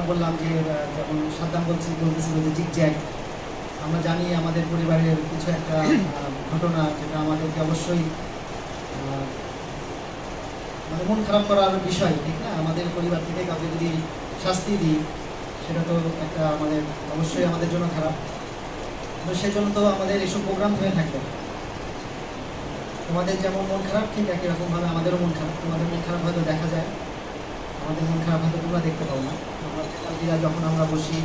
আমরা বললাম যে যেমন সাদ্দাম বলতেছিল যে জিগজ্যাগ, আমরা জানি আমাদের পরিবারের কিছু একটা ঘটনা যেটা আমাদেরকে অবশ্যই মানে মন খারাপ করার বিষয়, ঠিক না? আমাদের পরিবার থেকে কাউকে যদি শাস্তি দিই সেটা তো একটা আমাদের অবশ্যই আমাদের জন্য খারাপ। তো সেই জন্য তো আমাদের এসব প্রোগ্রাম হয়ে থাকে। তোমাদের যেমন মন খারাপ ঠিক একই রকমভাবে আমাদেরও মন খারাপ। তোমাদের মন খারাপ হয়তো দেখা যায়, আমাদের মন খারাপ হয়তো তোমরা দেখতে পাও না। আমরা যখন আমরা বসি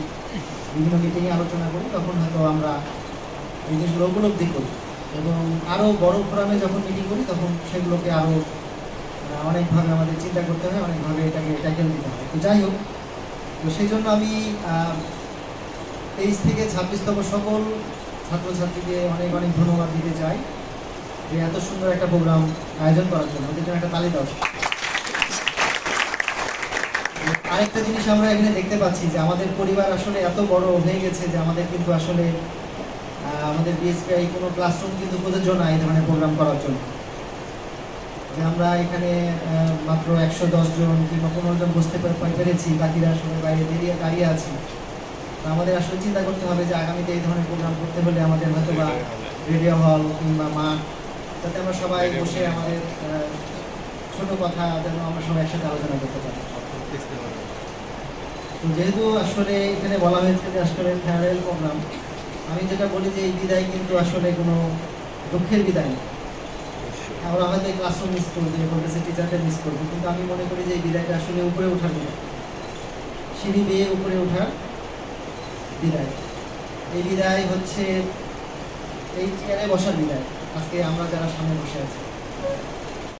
বিভিন্ন মিটিংয়ে আলোচনা করি তখন হয়তো আমরা জিনিসগুলো উপলব্ধি করি, এবং আরও বড় ফোরামে যখন মিটিং করি তখন সেগুলোকে আরও অনেকভাবে আমাদের চিন্তা করতে হয়, অনেকভাবে এটাকে ট্যাকেল দিতে হয়। তো যাই হোক, তো সেই জন্য আমি 23 থেকে 26তম সকল ছাত্রছাত্রীকে অনেক অনেক ধন্যবাদ দিতে চাই যে এত সুন্দর একটা প্রোগ্রাম আয়োজন করার জন্য। ওদের জন্য একটা তালি দাও। আরেকটা জিনিস আমরা এখানে দেখতে পাচ্ছি যে আমাদের পরিবার আসলে এত বড় হয়ে গেছে যে আমাদের কিন্তু আসলে আমাদের বিএসপিআই কোনো ক্লাসরুম কিন্তু প্রযোজ্য না এই ধরনের প্রোগ্রাম করার জন্য। যে আমরা এখানে মাত্র 110 জন কিংবা 15 জন বসতে পেরেছি, বাকিরা আসলে বাইরে দাঁড়িয়ে আছি। আমাদের আসলে চিন্তা করতে হবে যে আগামীতে এই ধরনের প্রোগ্রাম করতে হলে আমাদের হয়তো বা রেডিও হল কিংবা মাঠ, যাতে আমরা সবাই বসে আমাদের ছোট কথা যেন আমরা সবাই একসাথে আলোচনা করতে পারি। তো যেহেতু আসলে এখানে বলা হয়েছে যে আসলে ফেয়ারওয়েল প্রোগ্রাম, আমি যেটা বলি যে এই বিদায় কিন্তু আসলে কোনো দুঃখের বিদায় না। আমরা হয়তো এই ক্লাসরুম মিস করবো, প্রফেসর টিচারদের মিস করবো, কিন্তু আমি মনে করি যে এই বিদায়টা আসলে উপরে ওঠার বিদায়, সিঁড়ি বেয়ে উপরে ওঠার বিদায়। এই বিদায় হচ্ছে এই চেয়ারে বসার বিদায়। আজকে আমরা যারা সামনে বসে আছি